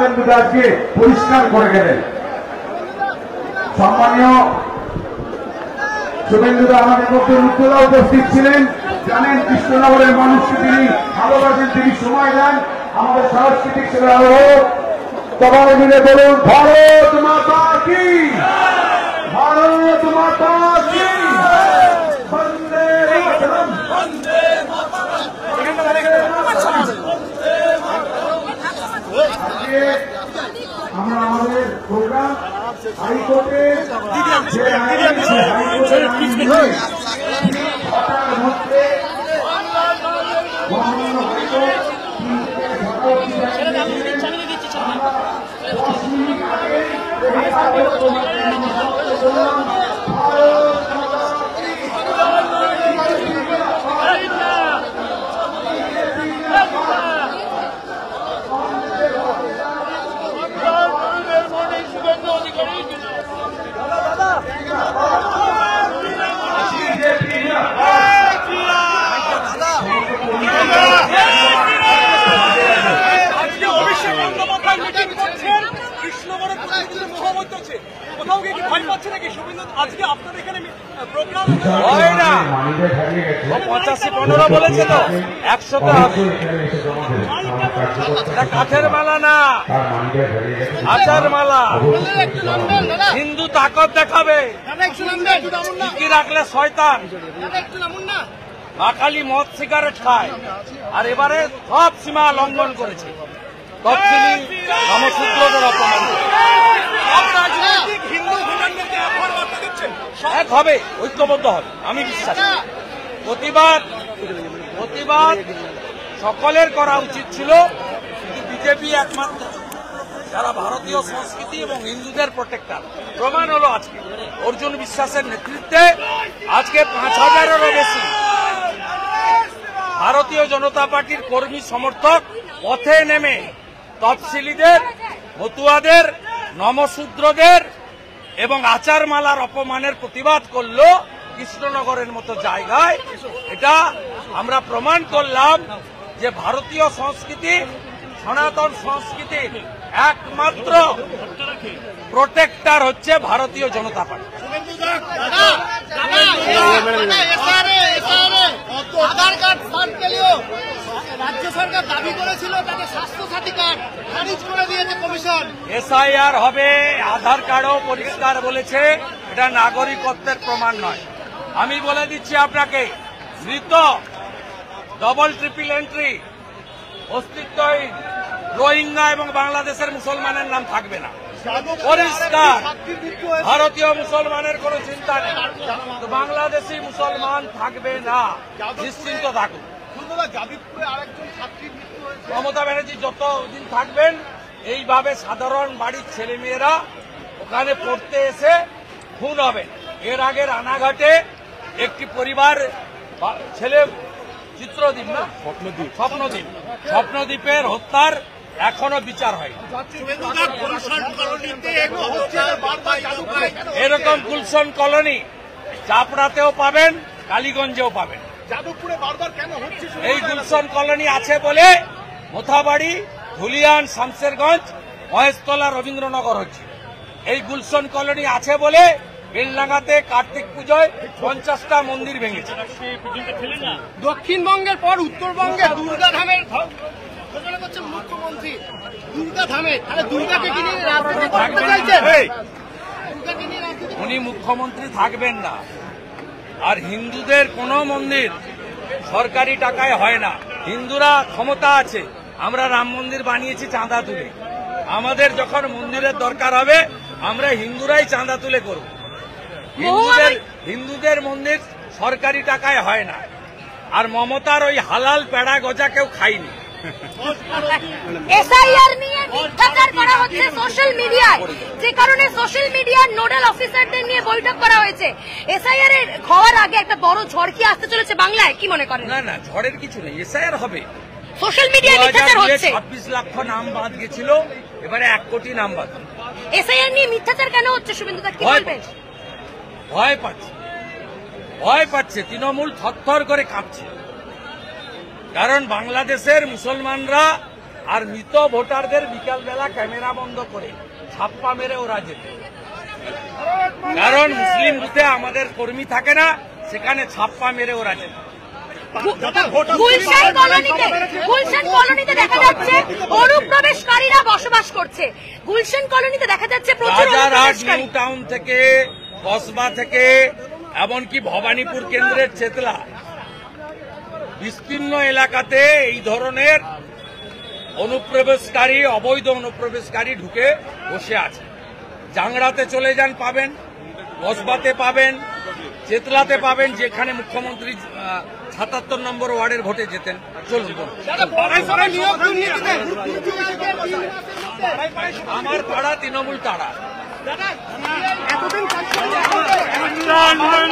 শুভেন্দু দাসকে পরিষ্কার করে গেলেন। সম্মানীয় শুভেন্দু দা আমাদের মধ্যে উজ্জ্বলা উপস্থিত ছিলেন। জানেন কৃষ্ণনগরের মানুষকে তিনি ভালোবাসেন, তিনি সময় দেন। আমাদের সাংস্কৃতিক সেবা হোক, সবাই মিলে বলুন ভারত মাতা কি, ভারত মাতা কি, বন্দে মাতরম, বন্দে মাতরম। আমরা আমাদের প্রোগ্রাম হাইকোর্টে বলেছে তো 100 কাঠের মালা না, আচার মালা। হিন্দু তাকত দেখাবে, কি রাখলে শয়তান। বাকালি মদ সিগারেট খায়, আর এবারে সব সীমা লঙ্ঘন করেছে। তফসিলি নমশূদ্রদের অপমান এক হবে, ঐক্যবদ্ধ হবে, আমি বিশ্বাস। প্রতিবাদ সকলের করা উচিত ছিল, কিন্তু বিজেপি একমাত্র যারা ভারতীয় সংস্কৃতি এবং হিন্দুদের প্রোটেক্টর। প্রমাণ হলো আজকে অর্জুন বিশ্বাসের নেতৃত্বে আজকে 5000-এরও বেশি ভারতীয় জনতা পার্টির কর্মী সমর্থক পথে নেমে তফসিলিদের, মতুয়াদের, নমশূদ্রদের এবং আচারমালার অপমানের প্রতিবাদ করলো কৃষ্ণনগরের মতো জায়গায়। এটা আমরা প্রমাণ করলাম যে ভারতীয় সংস্কৃতি, সনাতন সংস্কৃতির একমাত্র প্রোটেক্টর হচ্ছে ভারতীয় জনতা পার্টি। আধার কার্ড ফান্ড পেলেও রাজ্য সরকার দাবি করেছিল তাকে স্বাস্থ্যসাথী কার্ড খারিজ করে দিয়েছে কমিশন। এসআইআর হবে, আধার কার্ডও পরিষ্কার বলেছে এটা নাগরিকত্বের প্রমাণ নয়। আমি বলে দিচ্ছি আপনাকে, মৃত ডবল ট্রিপল এন্ট্রি অস্তিত্বহীন রোহিঙ্গা এবং বাংলাদেশের মুসলমানের নাম থাকবে না, পরিষ্কার। ভারতীয় মুসলমানের কোন চিন্তা নেই, তো বাংলাদেশি মুসলমান থাকবে না, নিশ্চিন্ত থাকুন। মমতা ব্যানার্জি যতদিন থাকবেন এইভাবে সাধারণ বাড়ির ছেলেমেয়েরা ওখানে পড়তে এসে খুন হবে। এর আগে রানাঘাটে একটি পরিবার ছেলে চিত্রদ্বীপ না স্বপ্নদ্বীপের হত্যার এখনো বিচার হয়। এরকম গুলশন কলোনি চাপড়াতেও পাবেন, কালীগঞ্জেও পাবেন। এই গুলশন কলোনি আছে বলে মোথাবাড়ি, ধুলিয়ান, শামশেরগঞ্জ, মহেশতলা, রবীন্দ্রনগর হচ্ছে। এই গুলশন কলোনি আছে বলে বেলডাঙ্গাতে কার্তিক পুজোয় 50টা মন্দির ভেঙেছে। দক্ষিণবঙ্গের পর উত্তরবঙ্গে দুর্গাধামের মুখ্যমন্ত্রী, দুর্গাধামে দুর্গাকে কি নিয়ে রাজনীতি করতে চাইছেন? উনি মুখ্যমন্ত্রী থাকবেন না। আর হিন্দুদের কোন মন্দির সরকারি টাকায় হয় না। হিন্দুরা ক্ষমতা আছে, আমরা রাম মন্দির বানিয়েছি চাঁদা তুলে। আমাদের যখন মন্দিরের দরকার হবে আমরা হিন্দুরাই চাঁদা তুলে করব। হিন্দুদের মন্দির সরকারি টাকায় হয় না। আর মমতার ওই হালাল পেড়া গজা কেউ খায়নি। এসআইআর নিয়ে মিথ্যাচার করা হচ্ছে সোশ্যাল মিডিয়ায়, যে কারণে সোশ্যাল মিডিয়ার নোডাল অফিসারদের নিয়ে বৈঠক করা হয়েছে। এসআইআর এর হওয়ার আগে একটা বড় ঝড় কি আসতে চলেছে বাংলায়, কি মনে করেন? না, ঝড়ের কিছু নেই, এসআইআর হবে। সোশ্যাল মিডিয়ায় মিথ্যাচার হচ্ছে। 26 লক্ষ নাম বাদ গেছিল, এবারে 1 কোটি নাম বাদ। এসআইআর নিয়ে মিথ্যাচার কেন হচ্ছে শুভেন্দু দা, কি বলবেন? ভয় পাচ্ছে, তৃণমূল থরথর করে কাঁপছে। কারণ বাংলাদেশের মুসলমানরা আর মৃত ভোটারদের বিকালবেলা ক্যামেরা বন্ধ করে ছাপ্পা মেরে ওরা যেত। কারণ মুসলিম বুথে আমাদের কর্মী থাকে না, সেখানে ছাপ্পা মেরে ওরা যেত। গুলশান কলোনিতে দেখা যাচ্ছে অনুপ্রবেশকারীরা বসবাস করছে। গুলশান কলোনিতে দেখা যাচ্ছে প্রচুর রাজারহাট অনুপ্রবেশকারী। নিউ টাউন থেকে, কসবা থেকে, এমনকি ভবানীপুর কেন্দ্রের চেতলা, বিস্তীর্ণ এলাকাতে এই ধরনের অনুপ্রবেশকারী, অবৈধ অনুপ্রবেশকারী ঢুকে বসে আছে। জাংড়াতে চলে যান পাবেন, কসবাতে পাবেন, চেতলাতে পাবেন, যেখানে মুখ্যমন্ত্রী ৭৭ নম্বর ওয়ার্ডের ভোটে যেতেন। চলুন বলুন। আমার পাড়া তৃণমূল তাড়া। আপনার